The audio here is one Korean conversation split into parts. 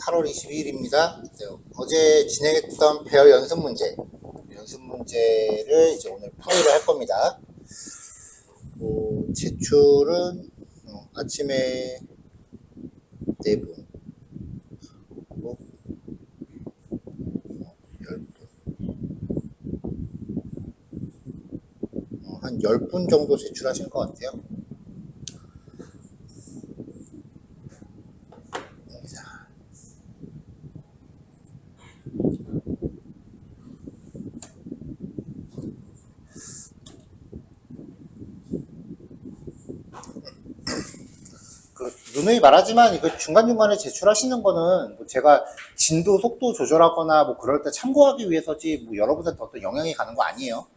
8월 22일입니다. 어제 진행했던 배열 연습 문제를 이제 오늘 풀이를 할 겁니다. 제출은 아침에 4분, 10분, 한 10분 정도 제출하신 것 같아요. 누누이 말하지만 이거 중간중간에 제출하시는 거는 뭐 제가 진도 속도 조절하거나 뭐 그럴 때 참고하기 위해서지 뭐 여러분한테 어떤 영향이 가는 거 아니에요.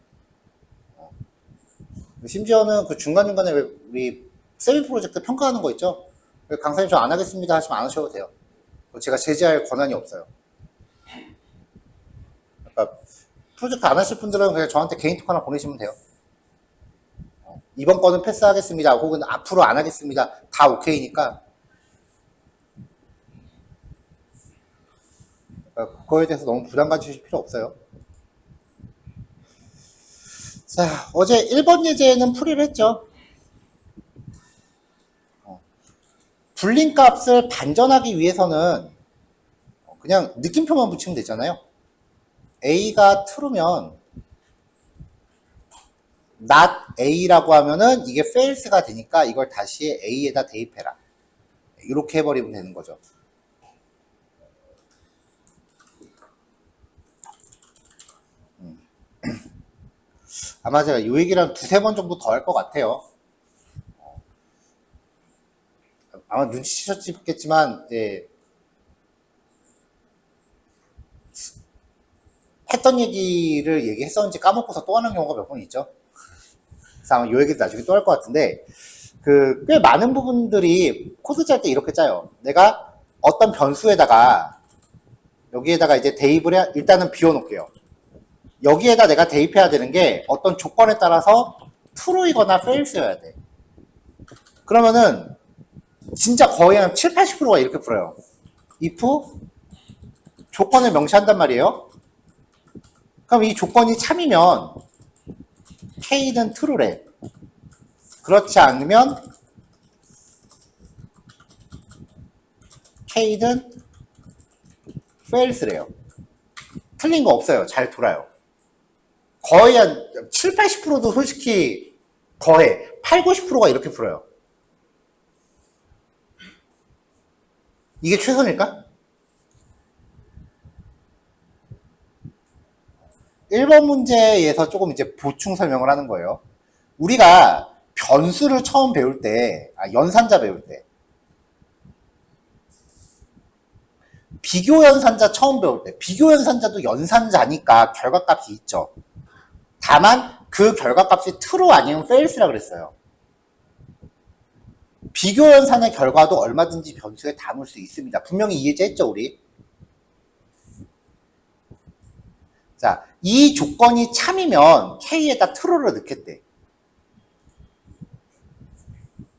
심지어는 그 중간중간에 우리 세미 프로젝트 평가하는 거 있죠. 강사님 저 안 하겠습니다 하시면 안 하셔도 돼요. 제가 제재할 권한이 없어요. 그러니까 프로젝트 안 하실 분들은 그냥 저한테 개인 톡 하나 보내시면 돼요. 이번 거는 패스하겠습니다 혹은 앞으로 안 하겠습니다 다 오케이니까 그거에 대해서 너무 부담 가지실 필요 없어요. 자, 어제 1번 예제는 풀이를 했죠. 불린 값을 반전하기 위해서는 그냥 느낌표만 붙이면 되잖아요. A가 true면 not A라고 하면은 이게 fails가 되니까 이걸 다시 A에다 대입해라. 이렇게 해버리면 되는 거죠. 아마 제가 이 얘기를 한 2-3번 정도 더 할 것 같아요. 아마 눈치채셨겠지만, 예, 했던 얘기를 얘기했었는지 까먹고서 또 하는 경우가 몇 번 있죠. 그래서 아마 이 얘기도 나중에 또 할 것 같은데, 꽤 많은 부분들이 코드 짤 때 이렇게 짜요. 내가 어떤 변수에다가, 여기에다가 이제 대입을 일단은 비워놓을게요. 여기에다 내가 대입해야 되는 게 어떤 조건에 따라서 true이거나 false여야 돼. 그러면은, 진짜 거의 한 70-80%가 이렇게 풀어요. if 조건을 명시한단 말이에요. 그럼 이 조건이 참이면 K는 true래. 그렇지 않으면 K는 false래요. 틀린 거 없어요. 잘 돌아요. 거의 한 70-80%도 솔직히 거의 80-90%가 이렇게 풀어요. 이게 최선일까? 1번 문제에서 조금 이제 보충 설명을 하는 거예요. 우리가 변수를 처음 배울 때, 연산자 배울 때, 비교 연산자 처음 배울 때, 비교 연산자도 연산자니까 결과값이 있죠. 다만 그 결과값이 true 아니면 false라 그랬어요. 비교 연산의 결과도 얼마든지 변수에 담을 수 있습니다. 분명히 이 예제 했죠, 우리? 자, 이 조건이 참이면 K에다 true를 넣겠대.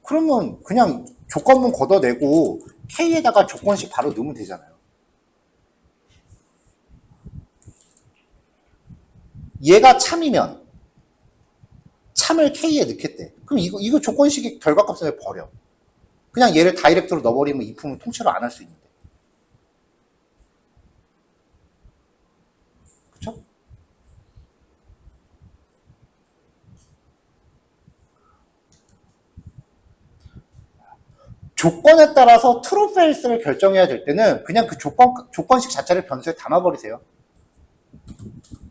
그러면 그냥 조건문 걷어내고 K에다가 조건식 바로 넣으면 되잖아요. 얘가 참이면 참을 K에 넣겠대. 그럼 이거 조건식의 결과값을 버려. 그냥 얘를 다이렉트로 넣어버리면 이 품을 통째로 안 할 수 있는데. 그쵸? 조건에 따라서 true, false를 결정해야 될 때는 그냥 그 조건식 자체를 변수에 담아버리세요.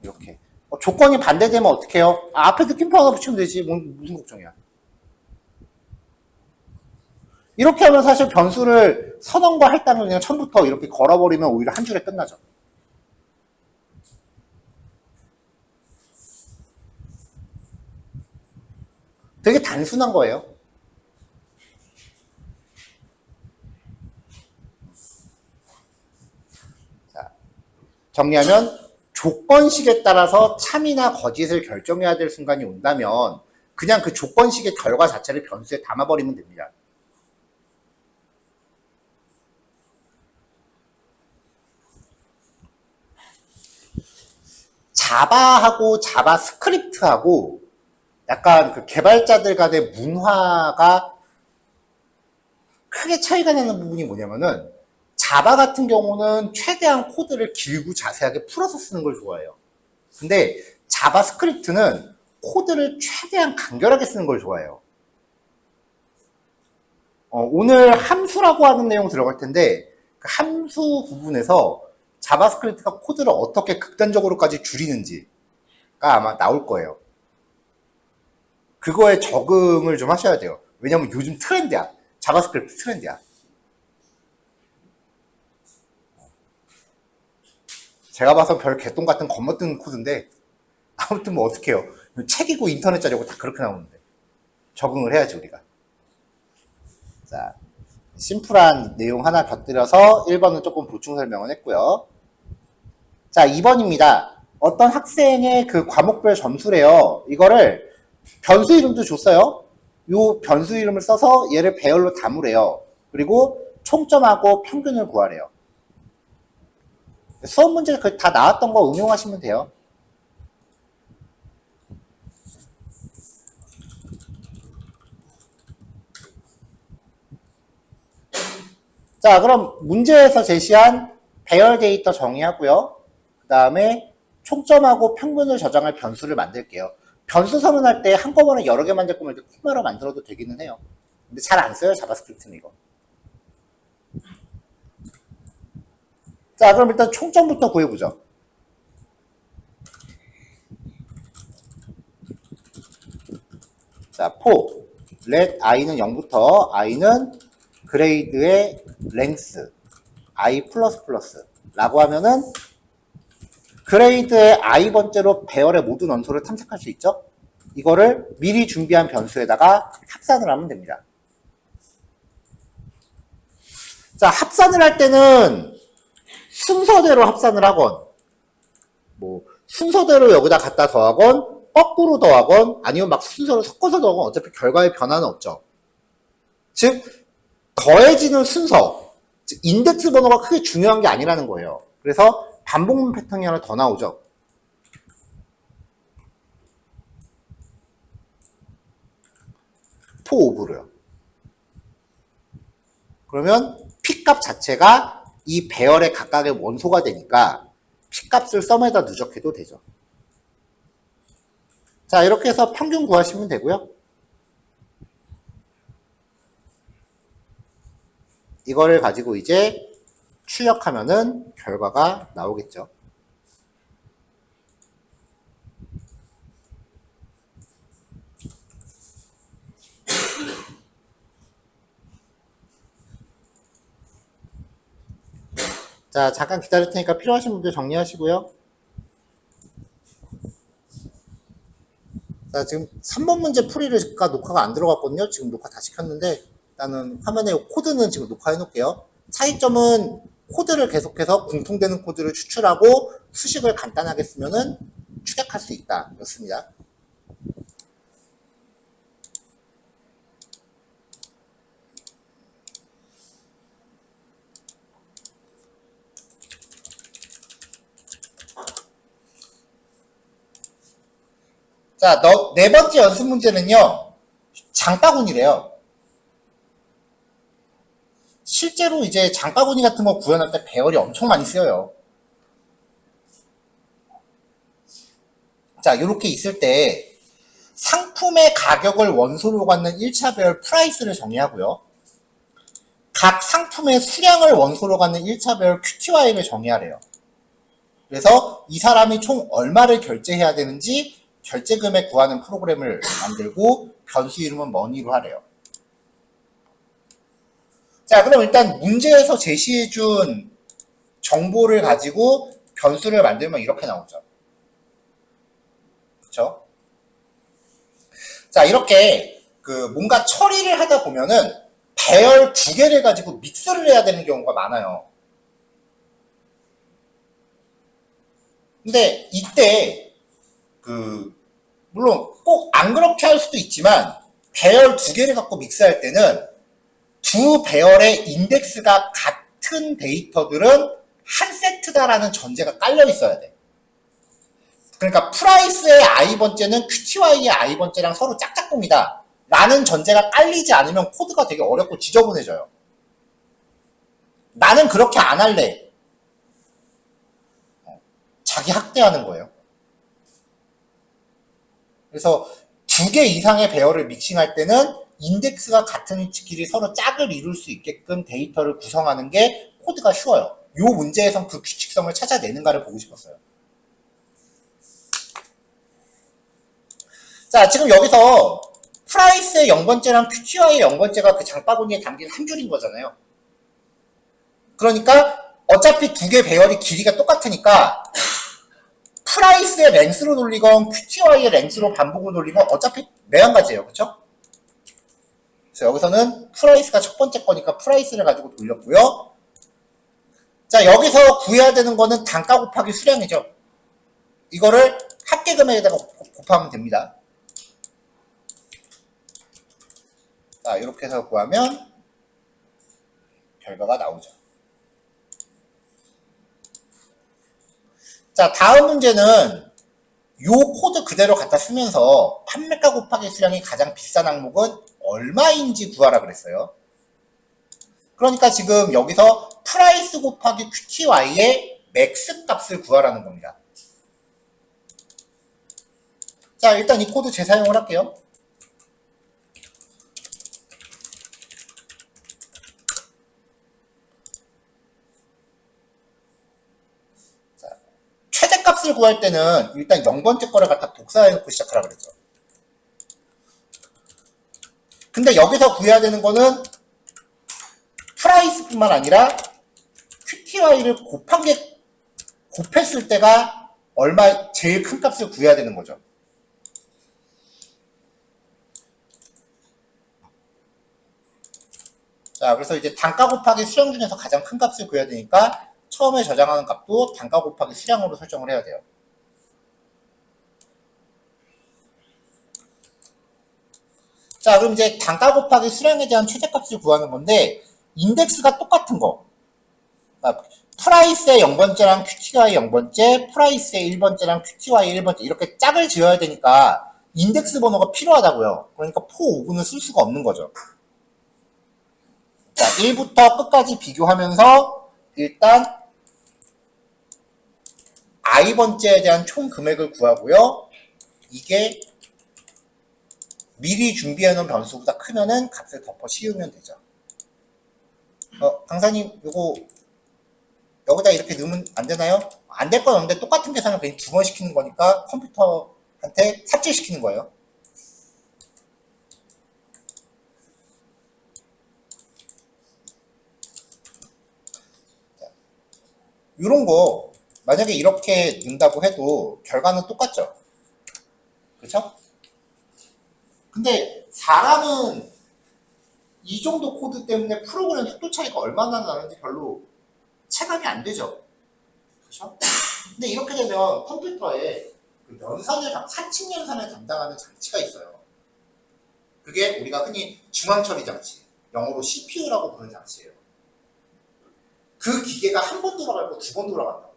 이렇게. 조건이 반대되면 어떻게 해요? 앞에 느낌표 하나 붙이면 되지. 무슨 걱정이야. 이렇게 하면 사실 변수를 선언과 할당을 그냥 처음부터 이렇게 걸어버리면 오히려 한 줄에 끝나죠. 되게 단순한 거예요. 자, 정리하면 조건식에 따라서 참이나 거짓을 결정해야 될 순간이 온다면 그냥 그 조건식의 결과 자체를 변수에 담아버리면 됩니다. 자바하고 자바스크립트하고 약간 그 개발자들 간의 문화가 크게 차이가 나는 부분이 뭐냐면은 자바 같은 경우는 최대한 코드를 길고 자세하게 풀어서 쓰는 걸 좋아해요. 근데 자바스크립트는 코드를 최대한 간결하게 쓰는 걸 좋아해요. 오늘 함수라고 하는 내용 들어갈 텐데 그 함수 부분에서 자바스크립트가 코드를 어떻게 극단적으로까지 줄이는지가 아마 나올 거예요. 그거에 적응을 좀 하셔야 돼요. 왜냐면 요즘 트렌드야. 자바스크립트 트렌드야. 제가 봐서 별 개똥 같은 겁먹는 코드인데 아무튼 뭐 어떡해요. 책이고 인터넷 자료고 다 그렇게 나오는데 적응을 해야지 우리가. 자, 심플한 내용 하나 곁들여서 1번은 조금 보충 설명을 했고요. 자, 2번입니다. 어떤 학생의 그 과목별 점수래요. 이거를 변수 이름도 줬어요. 요 변수 이름을 써서 얘를 배열로 담으래요. 그리고 총점하고 평균을 구하래요. 수업 문제 다 나왔던 거 응용하시면 돼요. 자, 그럼 문제에서 제시한 배열 데이터 정의하고요. 그 다음에 총점하고 평균을 저장할 변수를 만들게요. 변수 선언할 때 한꺼번에 여러 개 만들 거면 이렇게 코마로 만들어도 되기는 해요. 근데 잘 안 써요, 자바스크립트는 이거. 자, 그럼 일단 총점부터 구해보죠. 자, for let i는 0부터 i는 그레이드의 length i++ 라고 하면은 그레이드의 i 번째로 배열의 모든 원소를 탐색할 수 있죠. 이거를 미리 준비한 변수에다가 합산을 하면 됩니다. 자, 합산을 할 때는 순서대로 합산을 하건 뭐 순서대로 여기다 갖다 더하건 거꾸로 더하건 아니면 막 순서를 섞어서 더하건 어차피 결과의 변화는 없죠. 즉 더해지는 순서, 즉 인덱스 번호가 크게 중요한 게 아니라는 거예요. 그래서 반복문 패턴이 하나 더 나오죠. 포오브로요. 그러면 P값 자체가 이 배열의 각각의 원소가 되니까 P값을 썸에다 누적해도 되죠. 자, 이렇게 해서 평균 구하시면 되고요. 이거를 가지고 이제 출력하면은 결과가 나오겠죠. 자, 잠깐 기다릴 테니까 필요하신 분들 정리하시고요. 자, 지금 3번 문제 풀이가 녹화가 안 들어갔거든요. 지금 녹화 다시 켰는데 일단은 화면에 코드는 지금 녹화해 놓을게요. 차이점은 코드를 계속해서 공통되는 코드를 추출하고 수식을 간단하게 쓰면은 축약할 수 있다. 였습니다. 자, 네 번째 연습 문제는요. 장바구니래요. 실제로 이제 장바구니 같은 거 구현할 때 배열이 엄청 많이 쓰여요. 자, 이렇게 있을 때 상품의 가격을 원소로 갖는 1차 배열 프라이스를 정의하고요. 각 상품의 수량을 원소로 갖는 1차 배열 QTY를 정의하래요. 그래서 이 사람이 총 얼마를 결제해야 되는지 결제 금액 구하는 프로그램을 만들고 변수 이름은 머니로 하래요. 자, 그럼 일단 문제에서 제시해준 정보를 가지고 변수를 만들면 이렇게 나오죠. 그쵸? 자, 이렇게 뭔가 처리를 하다 보면은 배열 두 개를 가지고 믹스를 해야 되는 경우가 많아요. 근데 이때 물론 꼭 안 그렇게 할 수도 있지만 배열 두 개를 갖고 믹스할 때는 두 배열의 인덱스가 같은 데이터들은 한 세트다라는 전제가 깔려 있어야 돼. 그러니까 프라이스의 i번째는 QTY의 i번째랑 서로 짝짝꿍이다 라는 전제가 깔리지 않으면 코드가 되게 어렵고 지저분해져요. 나는 그렇게 안 할래. 자기 학대하는 거예요. 그래서 2개 이상의 배열을 믹싱할 때는 인덱스가 같은 위치끼리 서로 짝을 이룰 수 있게끔 데이터를 구성하는 게 코드가 쉬워요. 이 문제에선 그 규칙성을 찾아내는가를 보고 싶었어요. 자, 지금 여기서 프라이스의 0번째랑 QTY의 0번째가 그 장바구니에 담긴 한 줄인 거잖아요. 그러니까 어차피 2개 배열이 길이가 똑같으니까 프라이스의 랭스로 돌리건 QTY의 랭스로 반복을 돌리건 어차피 매한가지예요. 그렇죠? 그래서 여기서는 프라이스가 첫 번째 거니까 프라이스를 가지고 돌렸고요. 자, 여기서 구해야 되는 거는 단가 곱하기 수량이죠. 이거를 합계금액에다가 곱하면 됩니다. 자, 이렇게 해서 구하면 결과가 나오죠. 자, 다음 문제는 요 코드 그대로 갖다 쓰면서 판매가 곱하기 수량이 가장 비싼 항목은 얼마인지 구하라 그랬어요. 그러니까 지금 여기서 프라이스 곱하기 QTY의 맥스 값을 구하라는 겁니다. 자, 일단 이 코드 재사용을 할게요. 자, 최대값을 구할 때는 일단 0번째 거를 갖다 복사해놓고 시작하라 그랬죠. 근데 여기서 구해야 되는 거는 프라이스뿐만 아니라 QTY를 곱했을 때가 얼마 제일 큰 값을 구해야 되는 거죠. 자, 그래서 이제 단가 곱하기 수량 중에서 가장 큰 값을 구해야 되니까 처음에 저장하는 값도 단가 곱하기 수량으로 설정을 해야 돼요. 자, 그럼 이제 단가 곱하기 수량에 대한 최대값을 구하는 건데 인덱스가 똑같은 거. 그러니까 프라이스의 0번째랑 QTY 0번째, 프라이스의 1번째랑 QTY 1번째 이렇게 짝을 지어야 되니까 인덱스 번호가 필요하다고요. 그러니까 포 5군을 쓸 수가 없는 거죠. 자, 1부터 끝까지 비교하면서 일단 i번째에 대한 총 금액을 구하고요. 이게 미리 준비해놓은 변수보다 크면은 값을 덮어 씌우면 되죠. 강사님, 이거 여기다 이렇게 넣으면 안 되나요? 안 될 건 없는데 똑같은 계산을 그냥 2번 시키는 거니까 컴퓨터한테 삽질시키는 거예요. 이런 거 만약에 이렇게 넣는다고 해도 결과는 똑같죠. 그렇죠? 근데 사람은 이 정도 코드 때문에 프로그램 속도 차이가 얼마나 나는지 별로 체감이 안 되죠. 그렇죠? 근데 이렇게 되면 컴퓨터에 그 사칭 연산을 담당하는 장치가 있어요. 그게 우리가 흔히 중앙처리 장치, 영어로 CPU라고 부르는 장치예요. 그 기계가 한 번 돌아가고 2번 돌아간다고.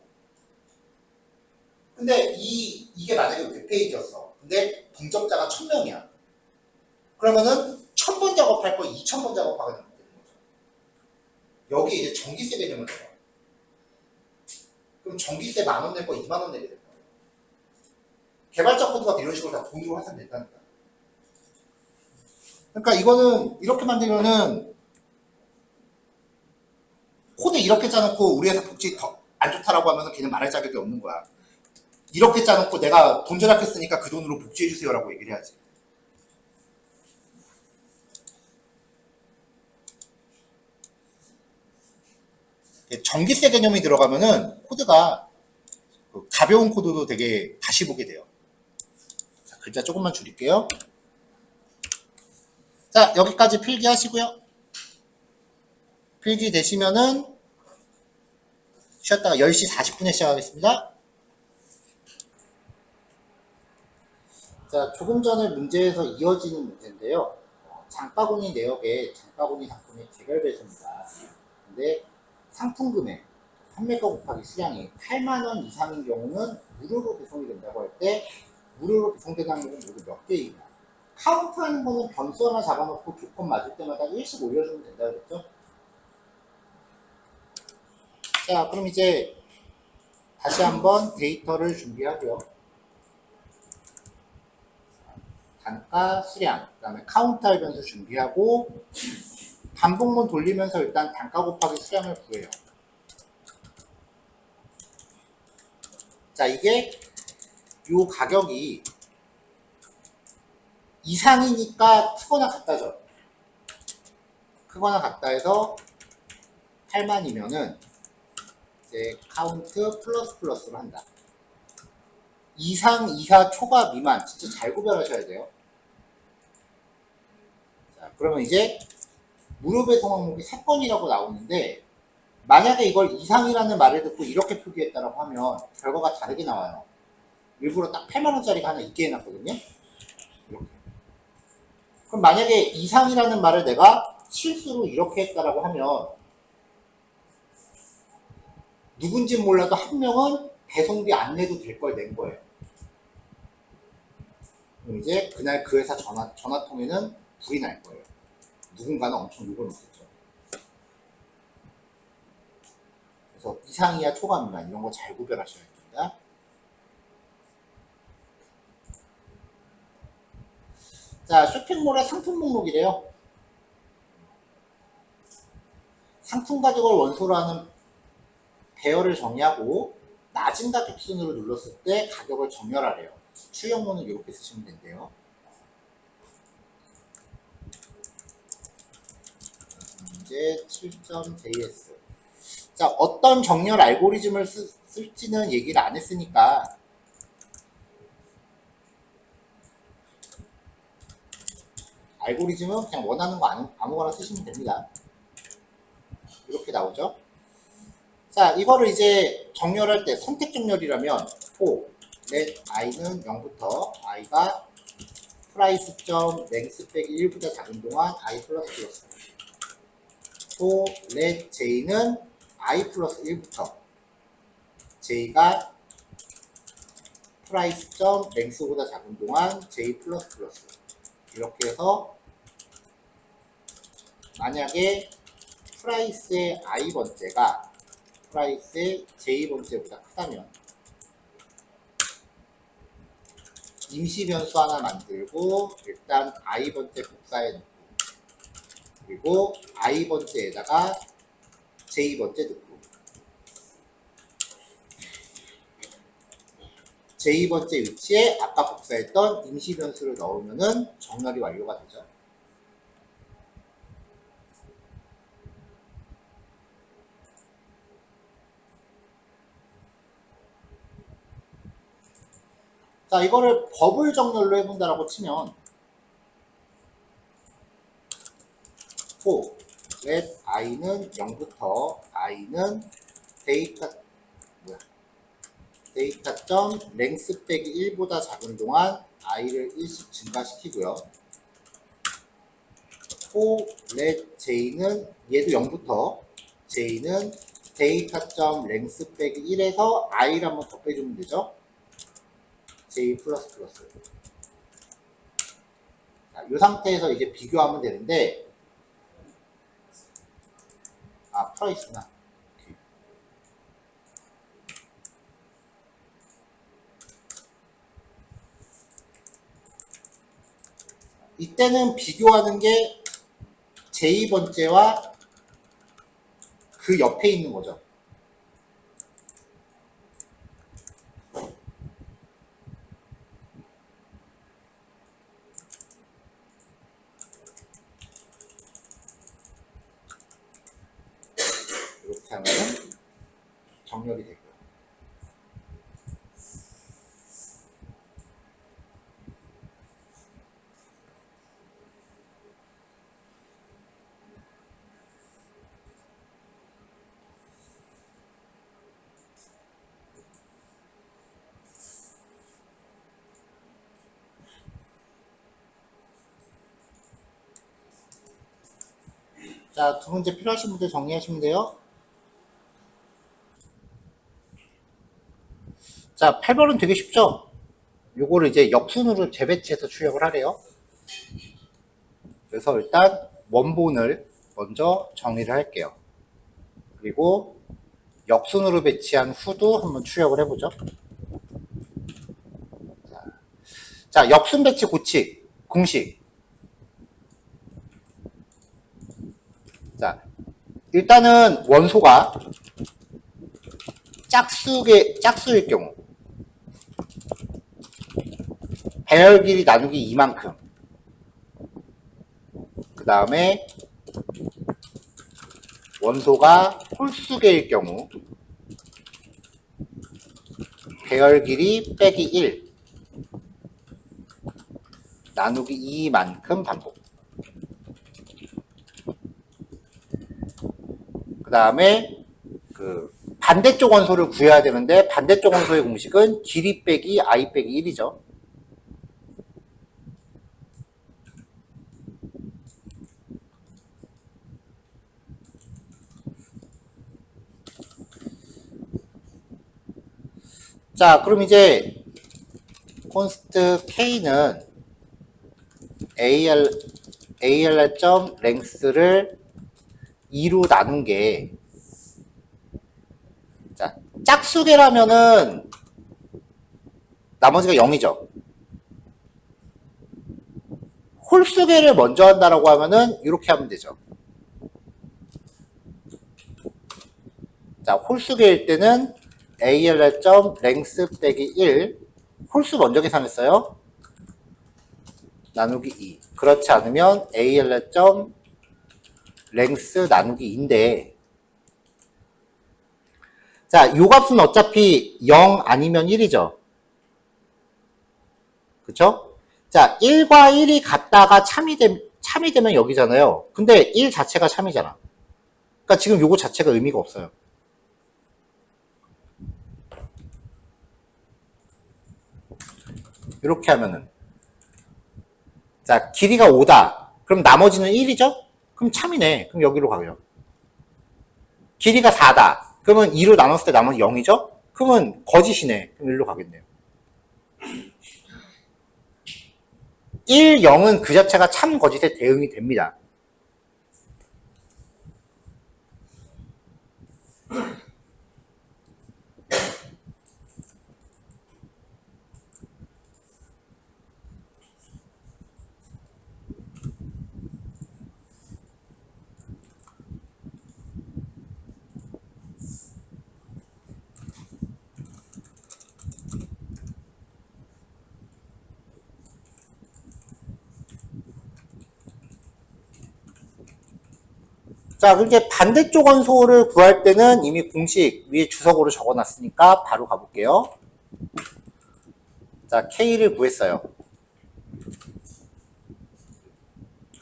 근데 이게 만약에 웹페이지였어. 근데 동접자가 1000명이야. 그러면은 1000번 작업할 거 2000번 작업하게 되는 거죠. 여기 이제 전기세 개념을 넣어요. 그럼 전기세 10,000원 낼 거 20,000원 내게 되는 거예요. 개발자 코드가 이런 식으로 다 돈으로 환산된다니까. 그러니까 이거는 이렇게 만들면은 코드 이렇게 짜놓고 우리 회사 복지 더 안 좋다라고 하면은 걔는 말할 자격이 없는 거야. 이렇게 짜놓고 내가 돈 절약했으니까 그 돈으로 복지해주세요라고 얘기를 해야지. 전기세 개념이 들어가면은 코드가 가벼운 코드도 되게 다시 보게 돼요. 자, 글자 조금만 줄일게요. 자, 여기까지 필기하시고요. 필기 되시면은 쉬었다가 10시 40분에 시작하겠습니다. 자, 조금 전에 문제에서 이어지는 문제인데요. 장바구니 내역에 장바구니 상품의 개별 배수입니다. 근데 상품 금액, 판매가 곱하기 수량이 8만원 이상인 경우는 무료로 배송이 된다고 할 때 무료로 배송되는 항목은 모두 몇 개이냐. 카운트하는 거는 변수 하나 잡아놓고 조건 맞을 때마다 1씩 올려주면 된다 그랬죠? 자, 그럼 이제 다시 한번 데이터를 준비하고요. 단가, 수량, 그 다음에 카운트할 변수 준비하고 반복문 돌리면서 일단 단가 곱하기 수량을 구해요. 자, 이게 요 가격이 이상이니까 크거나 같다죠. 크거나 같다 해서 8만이면은 이제 카운트 플러스로 한다. 이상, 이하, 초과, 미만 진짜 잘 구별하셔야 돼요. 자, 그러면 이제 무료 배송 항목이 3건이라고 나오는데 만약에 이걸 이상이라는 말을 듣고 이렇게 표기했다라고 하면 결과가 다르게 나와요. 일부러 딱 8만원짜리가 하나 있게 해놨거든요. 이렇게. 그럼 만약에 이상이라는 말을 내가 실수로 이렇게 했다라고 하면 누군지 몰라도 한 명은 배송비 안 내도 될 걸 낸 거예요. 그럼 이제 그날 그 회사 전화통에는 불이 날 거예요. 누군가는 엄청 욕을 먹겠죠. 그래서 이상이야 초과 미만 이런 거 잘 구별하셔야 됩니다. 자, 쇼핑몰의 상품 목록이래요. 상품 가격을 원소로 하는 배열을 정의하고 낮은 가격 순으로 눌렀을 때 가격을 정렬하래요. 추형문은 이렇게 쓰시면 된대요. 문제 7.js. 자, 어떤 정렬 알고리즘을 쓸지는 얘기를 안 했으니까 알고리즘은 그냥 원하는 거 아무거나 쓰시면 됩니다. 이렇게 나오죠. 자, 이거를 이제 정렬할 때 선택 정렬이라면 for let i는 0부터 i가 price.length 빼기 1보다 작은 동안 i 플러스 for let j는 i 플러스 1부터 j가 price.length보다 작은 동안 j 플러스 이렇게 해서 만약에 프라이스의 i번째가 프라이스의 j번째보다 크다면 임시 변수 하나 만들고 일단 i번째 복사해 놓고 그리고 i번째에다가 j번째 넣고 j번째 위치에 아까 복사했던 임시 변수를 넣으면은 정렬이 완료가 되죠. 자, 이거를 버블 정렬로 해본다라고 치면 for let i는 0부터 i는 data.length 빼기 1보다 작은 동안 i를 1씩 증가시키고요. for let j는 얘도 0부터 j는 data.length 빼기 1에서 i를 한번 더 빼주면 되죠. j 플러스 자, 이 상태에서 이제 비교하면 되는데 프라이스나 이때는 비교하는 게 j 번째와 그 옆에 있는 거죠. 이렇게 하면 정렬이 되고요. 자, 두 문제 필요하신 분들 정리하시면 돼요. 자, 8번은 되게 쉽죠? 요거를 이제 역순으로 재배치해서 출력을 하래요. 그래서 일단 원본을 먼저 정의를 할게요. 그리고 역순으로 배치한 후도 한번 출력을 해보죠. 자, 역순 배치 고치 공식. 자, 일단은 원소가 짝수일 경우 배열 길이 나누기 이만큼. 그 다음에 원소가 홀수계일 경우 배열 길이 빼기 1 나누기 2만큼 반복. 그 다음에 그 반대쪽 원소를 구해야 되는데 반대쪽 원소의 공식은 길이 빼기 i 빼기 1이죠. 자, 그럼 이제 콘스트 K는 ALR.length를 2로 나눈 게, 자, 짝수계라면은 나머지가 0이죠. 홀수계를 먼저 한다라고 하면은 이렇게 하면 되죠. 자, 홀수계일 때는 ALR.length 빼기 1 홀수 먼저 계산했어요. 나누기 2. 그렇지 않으면 ALR.length 나누기 2인데, 자, 요 값은 어차피 0 아니면 1이죠. 그쵸? 자, 1과 1이 같다가 참이 되면 여기잖아요. 근데 1 자체가 참이잖아. 그러니까 지금 요거 자체가 의미가 없어요. 이렇게 하면은, 자, 길이가 5다. 그럼 나머지는 1이죠? 그럼 참이네. 그럼 여기로 가요. 길이가 4다. 그러면 2로 나눴을 때 나머지 0이죠? 그러면 거짓이네. 그럼 1로 가겠네요. 1, 0은 그 자체가 참 거짓에 대응이 됩니다. 자, 그럼 이제 반대쪽 원소를 구할 때는 이미 공식 위에 주석으로 적어놨으니까 바로 가볼게요. 자, K를 구했어요.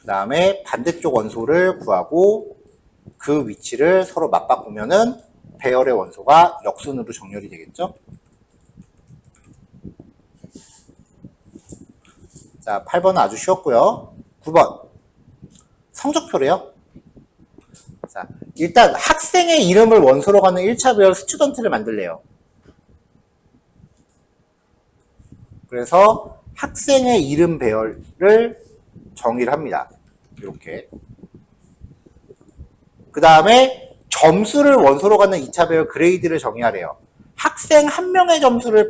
그 다음에 반대쪽 원소를 구하고 그 위치를 서로 맞바꾸면은 배열의 원소가 역순으로 정렬이 되겠죠? 자, 8번은 아주 쉬웠고요. 9번. 성적표래요. 자, 일단 학생의 이름을 원소로 갖는 1차 배열 스튜던트를 만들래요. 그래서 학생의 이름 배열을 정의를 합니다. 이렇게. 그 다음에 점수를 원소로 갖는 2차 배열 그레이드를 정의하래요. 학생 한 명의 점수를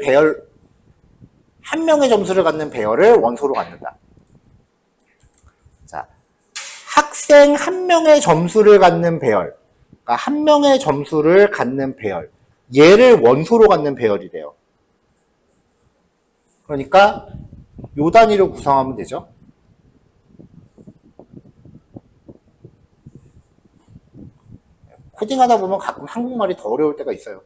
갖는 배열을 원소로 갖는다. 자, 학생 한 명의 점수를 갖는 배열, 그러니까 한 명의 점수를 갖는 배열, 얘를 원소로 갖는 배열이래요. 그러니까 요 단위로 구성하면 되죠. 코딩하다 보면 가끔 한국말이 더 어려울 때가 있어요.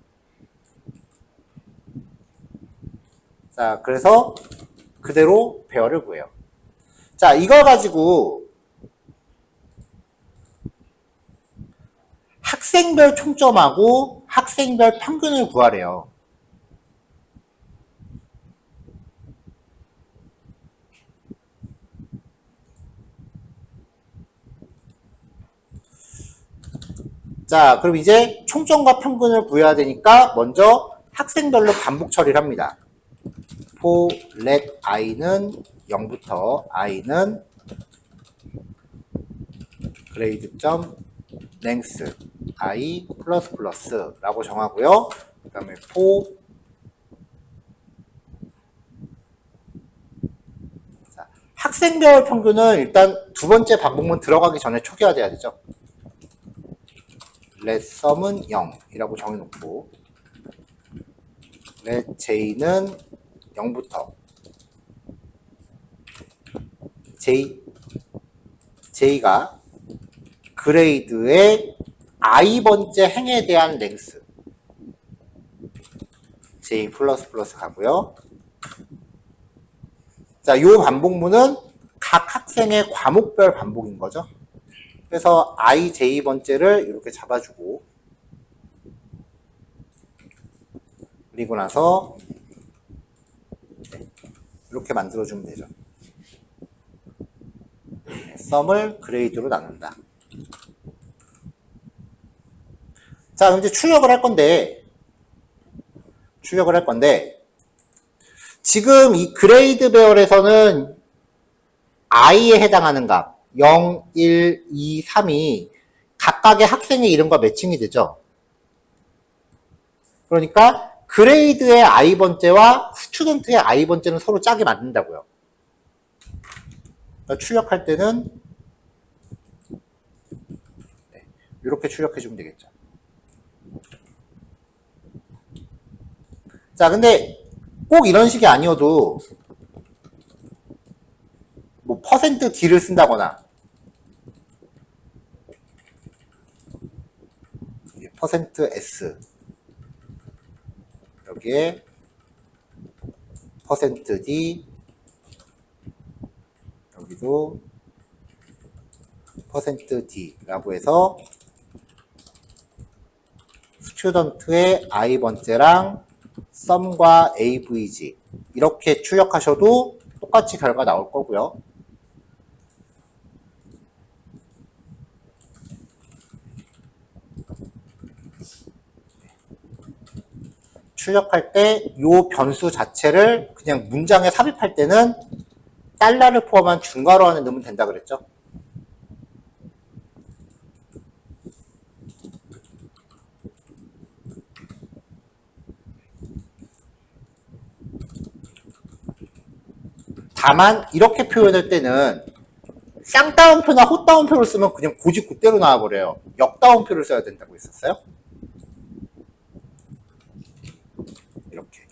자, 그래서 그대로 배열을 구해요. 자, 이거 가지고 학생별 총점하고 학생별 평균을 구하래요. 자, 그럼 이제 총점과 평균을 구해야 되니까 먼저 학생별로 반복 처리를 합니다. for let i는 0부터 i는 grade.length i 라고 정하고요. 그 다음에 for 학생별 평균은 일단 두 번째 반복문 들어가기 전에 초기화돼야 되죠. let sum은 0이라고 정해놓고 let j는 0부터 j가 그레이드의 i번째 행에 대한 랭스 j++ 가고요. 자, 요 반복문은 각 학생의 과목별 반복인 거죠. 그래서 i, j번째를 이렇게 잡아주고 그리고 나서 이렇게 만들어주면 되죠. 썸을 그레이드로 나눈다. 자, 그럼 이제 출력을 할 건데 지금 이 그레이드 배열에서는 i에 해당하는 값 0, 1, 2, 3이 각각의 학생의 이름과 매칭이 되죠. 그러니까 그레이드의 i번째와 스튜던트의 i번째는 서로 짝이 맞는다고요. 그러니까 출력할 때는 이렇게 출력해주면 되겠죠. 자, 근데 꼭 이런 식이 아니어도 뭐 %d를 쓴다거나 %s 여기에 %d 여기도 %d라고 해서 스튜던트의 i번째랑 썸과 avg 이렇게 출력하셔도 똑같이 결과 나올 거고요. 출력할 때 이 변수 자체를 그냥 문장에 삽입할 때는 달러를 포함한 중괄호 안에 넣으면 된다 그랬죠. 다만 이렇게 표현할 때는 쌍따옴표나 헛따옴표를 쓰면 그냥 고지 그대로 나와버려요. 역따옴표를 써야 된다고 했었어요. 이렇게.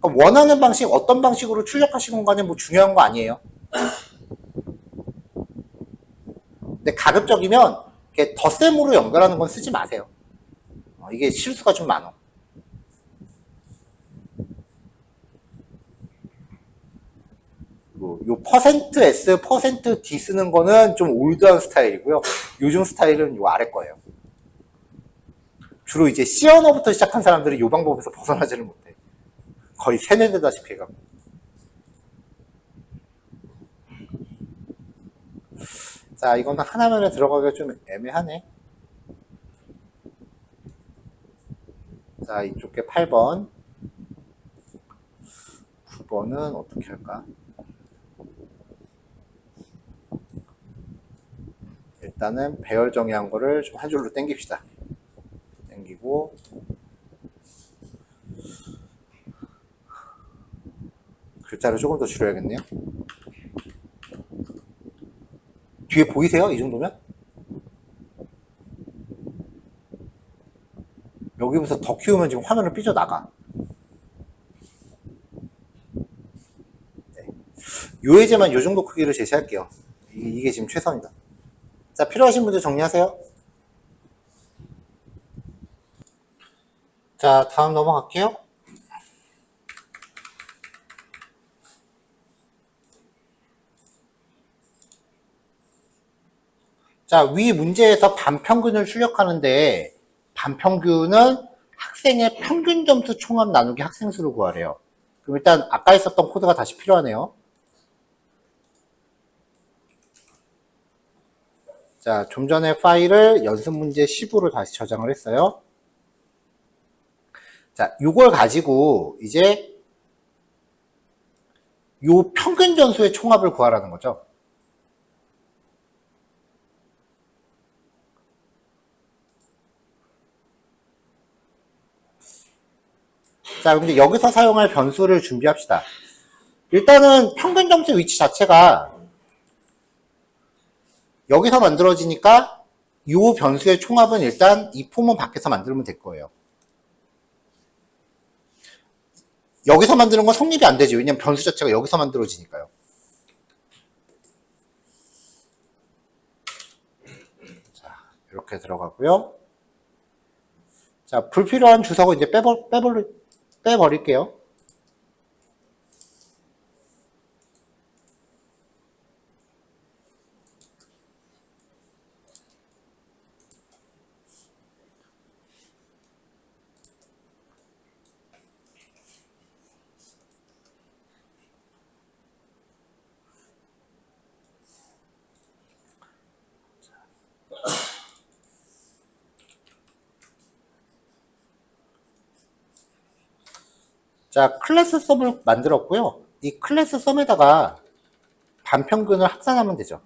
그러니까 원하는 방식, 어떤 방식으로 출력하시건 간에 뭐 중요한 거 아니에요. 근데 가급적이면 이렇게 덧셈으로 연결하는 건 쓰지 마세요. 이게 실수가 좀 많아. 요 %s, %d 쓰는 거는 좀 올드한 스타일이고요. 요즘 스타일은 요 아래 거예요. 주로 이제 C 언어부터 시작한 사람들이 요 방법에서 벗어나지를 못해. 거의 세뇌되다시피 해갖고. 자, 이거는 하나면에 들어가기가 좀 애매하네. 자, 이쪽 게 8번. 9번은 어떻게 할까? 일단은 배열 정의한 거를 좀 한 줄로 땡깁시다. 땡기고 글자를 조금 더 줄여야겠네요. 뒤에 보이세요? 이 정도면? 여기부터 더 키우면 지금 화면을 삐져나가. 네. 요 예제만 요 정도 크기로 제시할게요. 이게 지금 최선이다. 자, 필요하신 분들 정리하세요. 자, 다음 넘어갈게요. 자, 위 문제에서 반평균을 출력하는데 반평균은 학생의 평균 점수 총합 나누기 학생수를 구하래요. 그럼 일단 아까 있었던 코드가 다시 필요하네요. 자, 좀 전에 파일을 연습 문제 10으로 다시 저장을 했어요. 자, 요걸 가지고 이제 요 평균 전수의 총합을 구하라는 거죠. 자, 근데 여기서 사용할 변수를 준비합시다. 일단은 평균 점수의 위치 자체가 여기서 만들어지니까 이 변수의 총합은 일단 이 폼은 밖에서 만들면 될 거예요. 여기서 만드는 건 성립이 안 되지. 왜냐면 변수 자체가 여기서 만들어지니까요. 자, 이렇게 들어가고요. 자, 불필요한 주석은 이제 빼버릴게요. 자, 클래스 썸을 만들었고요. 이 클래스 썸에다가 반평균을 합산하면 되죠.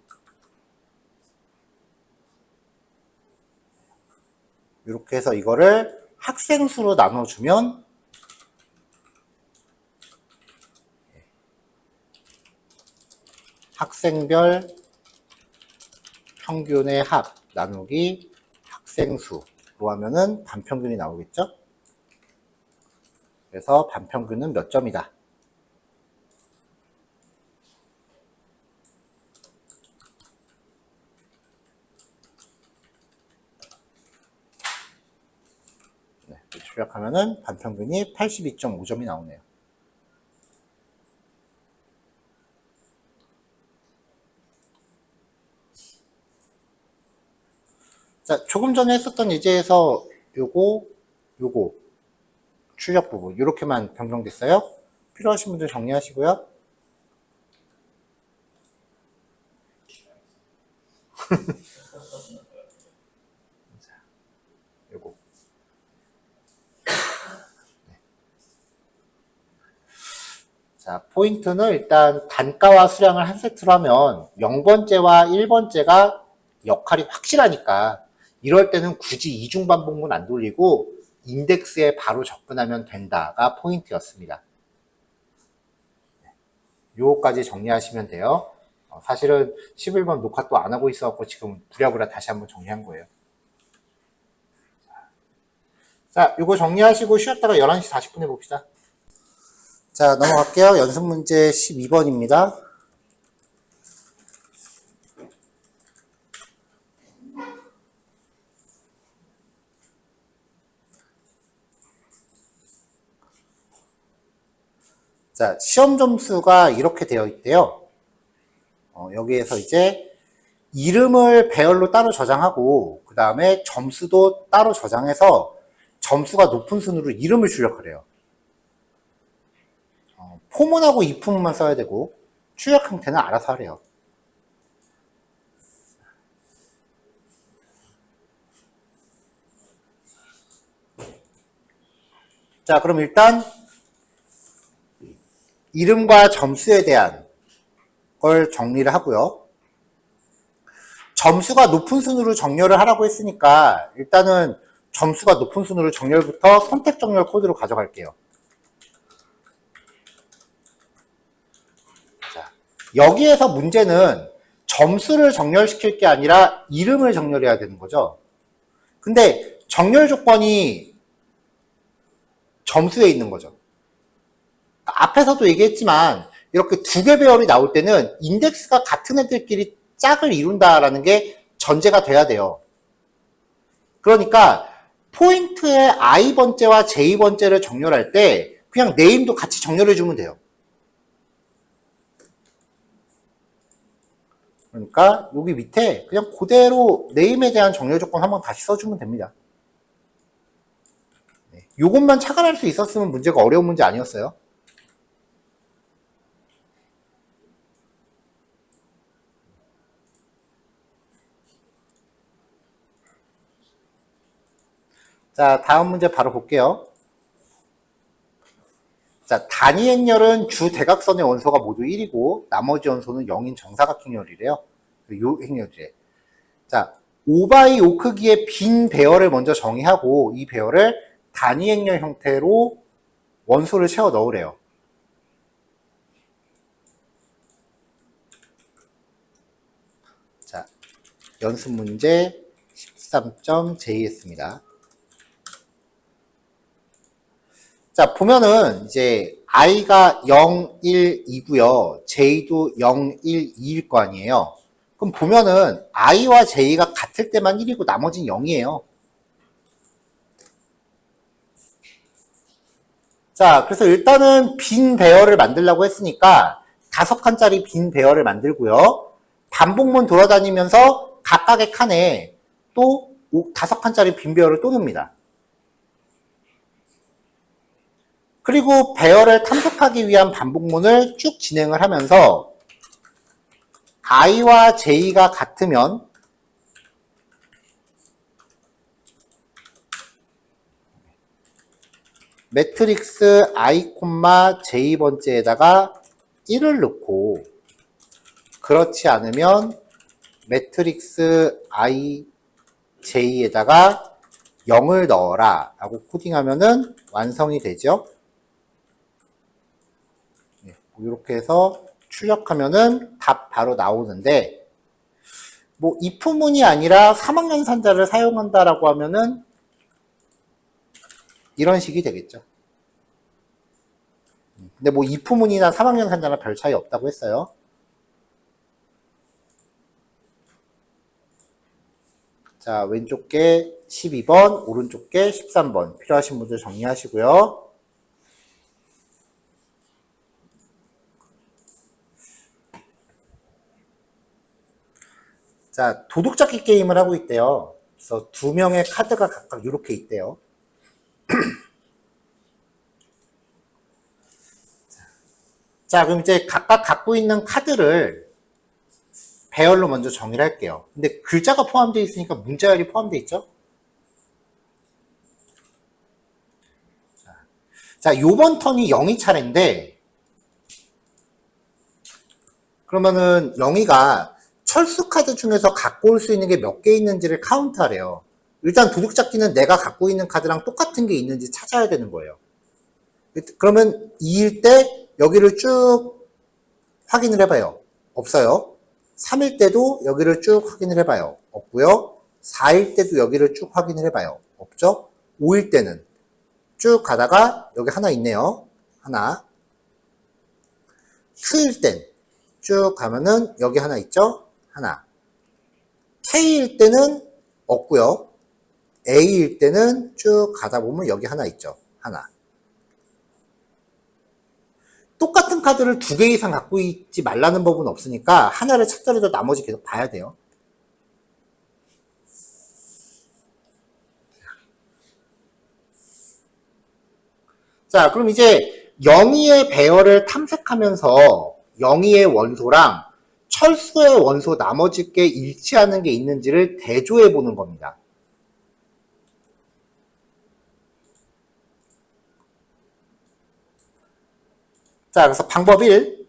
이렇게 해서 이거를 학생수로 나눠주면 학생별 평균의 합 나누기 학생수로 하면은 반평균이 나오겠죠? 그래서 반평균은 몇 점이다. 네, 출력하면은 반평균이 82.5점이 나오네요. 자, 조금 전에 했었던 예제에서 요거 출력 부분 이렇게만 변경됐어요. 필요하신 분들 정리하시고요. 요거. 자, 포인트는 일단 단가와 수량을 한 세트로 하면 0번째와 1번째가 역할이 확실하니까 이럴 때는 굳이 이중반복문 안 돌리고 인덱스에 바로 접근하면 된다가 포인트였습니다. 요거까지 정리하시면 돼요. 사실은 11번 녹화 또 안 하고 있어갖고 지금 부랴부랴 다시 한번 정리한 거예요. 자, 요거 정리하시고 쉬었다가 11시 40분에 봅시다. 자, 넘어갈게요. 연습 문제 12번입니다. 자, 시험 점수가 이렇게 되어 있대요. 여기에서 이제 이름을 배열로 따로 저장하고 그 다음에 점수도 따로 저장해서 점수가 높은 순으로 이름을 출력하래요. 포문하고 이품만 써야 되고 출력 형태는 알아서 하래요. 자, 그럼 일단 이름과 점수에 대한 걸 정리를 하고요. 점수가 높은 순으로 정렬을 하라고 했으니까 일단은 점수가 높은 순으로 정렬부터 선택 정렬 코드로 가져갈게요. 자, 여기에서 문제는 점수를 정렬시킬 게 아니라 이름을 정렬해야 되는 거죠. 근데 정렬 조건이 점수에 있는 거죠. 앞에서도 얘기했지만 이렇게 두 개 배열이 나올 때는 인덱스가 같은 애들끼리 짝을 이룬다라는 게 전제가 돼야 돼요. 그러니까 포인트의 i번째와 j번째를 정렬할 때 그냥 네임도 같이 정렬해 주면 돼요. 그러니까 여기 밑에 그냥 그대로 네임에 대한 정렬 조건 한번 다시 써주면 됩니다. 이것만 착안할 수 있었으면 문제가 어려운 문제 아니었어요. 자, 다음 문제 바로 볼게요. 자, 단위 행렬은 주 대각선의 원소가 모두 1이고 나머지 원소는 0인 정사각행렬이래요. 요 행렬이래. 자, 5x 5 크기의 빈 배열을 먼저 정의하고 이 배열을 단위 행렬 형태로 원소를 채워 넣으래요. 자, 연습 문제 13.j였습니다. 자, 보면은 이제 i가 0, 1, 2고요. j도 0, 1, 2일 거 아니에요. 그럼 보면은 i와 j가 같을 때만 1이고 나머지는 0이에요. 자, 그래서 일단은 빈 배열을 만들려고 했으니까 5칸짜리 빈 배열을 만들고요. 반복문 돌아다니면서 각각의 칸에 또 5칸짜리 빈 배열을 또 넣습니다. 그리고 배열을 탐색하기 위한 반복문을 쭉 진행을 하면서 i와 j가 같으면 매트릭스 i, j번째에다가 1을 넣고 그렇지 않으면 매트릭스 i, j에다가 0을 넣어라 라고 코딩하면은 완성이 되죠. 이렇게 해서 출력하면은 답 바로 나오는데 뭐 if문이 아니라 3학년산자를 사용한다라고 하면은 이런 식이 되겠죠. 근데 뭐 if문이나 3학년산자나 별 차이 없다고 했어요. 자, 왼쪽 게 12번, 오른쪽 게 13번 필요하신 분들 정리하시고요. 자, 도둑잡기 게임을 하고 있대요. 그래서 2명의 카드가 각각 이렇게 있대요. 자, 그럼 이제 각각 갖고 있는 카드를 배열로 먼저 정의를 할게요. 근데 글자가 포함되어 있으니까 문자열이 포함되어 있죠? 자, 요번 턴이 영희 차례인데 그러면은 영희가 철수 카드 중에서 갖고 올 수 있는 게 몇 개 있는지를 카운트하래요. 일단 도둑잡기는 내가 갖고 있는 카드랑 똑같은 게 있는지 찾아야 되는 거예요. 그러면 2일 때 여기를 쭉 확인을 해봐요. 없어요. 3일 때도 여기를 쭉 확인을 해봐요. 없고요. 4일 때도 여기를 쭉 확인을 해봐요. 없죠? 5일 때는 쭉 가다가 여기 하나 있네요. 하나. Q일 땐 쭉 가면은 여기 하나 있죠? 하나. K일 때는 없고요. A일 때는 쭉 가다 보면 여기 하나 있죠. 하나. 똑같은 카드를 2개 이상 갖고 있지 말라는 법은 없으니까 하나를 찾더라도 나머지 계속 봐야 돼요. 자, 그럼 이제 영희의 배열을 탐색하면서 영희의 원소랑 철수의 원소 나머지 게 일치하는 게 있는지를 대조해 보는 겁니다. 자, 그래서 방법 1.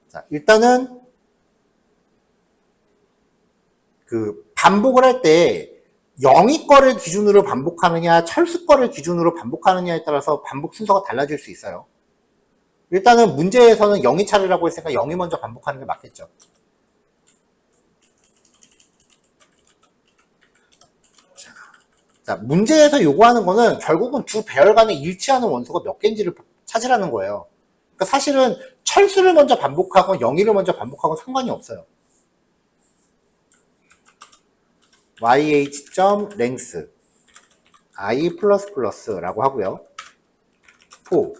자, 일단은 반복을 할 때 영희 거를 기준으로 반복하느냐 철수 거를 기준으로 반복하느냐에 따라서 반복 순서가 달라질 수 있어요. 일단은 문제에서는 영희 차례라고 했으니까 영희 먼저 반복하는 게 맞겠죠. 자, 문제에서 요구하는 거는 결국은 두 배열 간에 일치하는 원소가 몇 개인지를 찾으라는 거예요. 그러니까 사실은 철수를 먼저 반복하고 영희를 먼저 반복하고 상관이 없어요. yh.length i++ 라고 하고요. for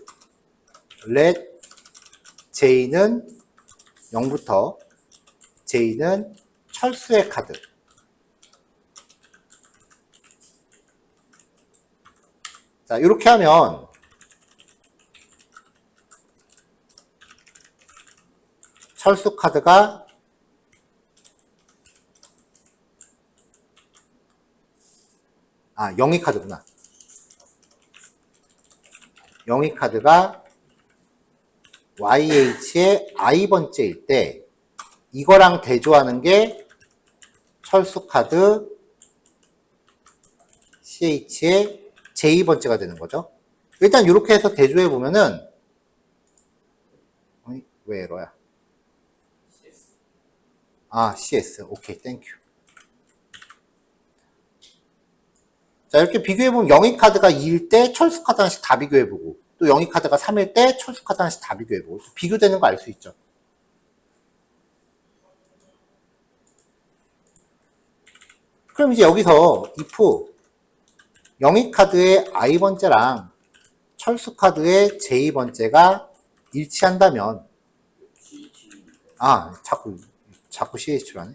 let j는 0부터 j는 철수의 카드. 자, 이렇게 하면 철수 카드가 영희 카드구나. 영희 카드가 YH의 I번째일 때 이거랑 대조하는 게 철수 카드 CH의 J번째가 되는 거죠. 일단 이렇게 해서 대조해 보면은 왜 에러야? CS. 오케이, 땡큐. 자, 이렇게 비교해보면 영희 카드가 2일 때 철수 카드 하나씩 다 비교해보고 또 영희 카드가 3일 때 철수 카드 하나씩 다 비교해보고 비교되는 거 알 수 있죠. 그럼 이제 여기서 if 영희 카드의 I번째랑 철수 카드의 J번째가 일치한다면 자꾸 CH로 하네.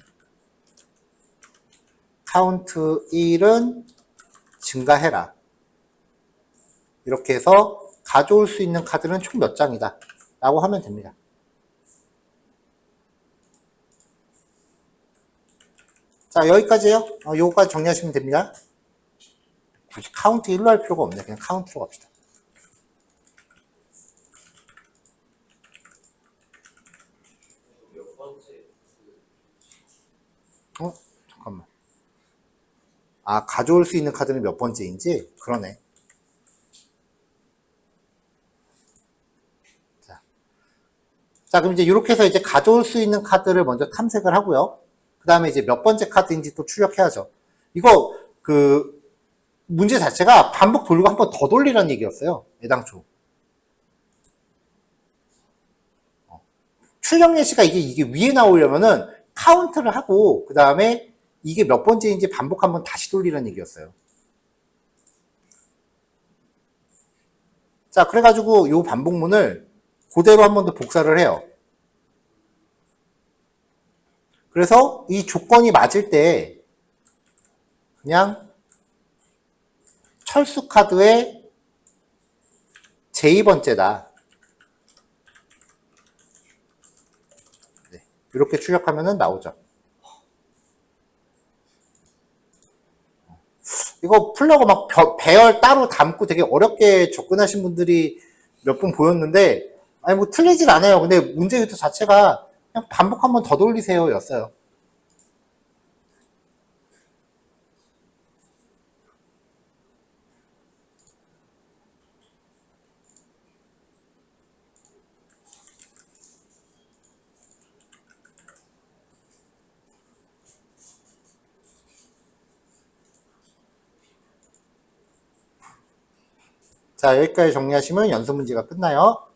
카운트 1은 증가해라. 이렇게 해서 가져올 수 있는 카드는 총 몇 장이다 라고 하면 됩니다. 자, 여기까지요. 요거까지 정리하시면 됩니다. 굳이 카운트 1로 할 필요가 없네. 그냥 카운트로 갑시다. 잠깐만. 가져올 수 있는 카드는 몇 번째인지? 그러네. 자, 그럼 이제 이렇게 해서 이제 가져올 수 있는 카드를 먼저 탐색을 하고요. 그 다음에 이제 몇 번째 카드인지 또 출력해야죠. 이거, 문제 자체가 반복 돌리고 한 번 더 돌리라는 얘기였어요. 애당초. 출력 예시가 이게 위에 나오려면은 카운트를 하고, 그 다음에 이게 몇 번째인지 반복 한번 다시 돌리라는 얘기였어요. 자, 그래가지고 요 반복문을 그대로 한 번 더 복사를 해요. 그래서 이 조건이 맞을 때 그냥 철수 카드의 J번째다. 네, 이렇게 출력하면 나오죠. 이거 풀려고 막 배열 따로 담고 되게 어렵게 접근하신 분들이 몇 분 보였는데, 뭐 틀리진 않아요. 근데 문제 유도 자체가 그냥 반복 한 번 더 돌리세요 였어요. 자, 여기까지 정리하시면 연습 문제가 끝나요.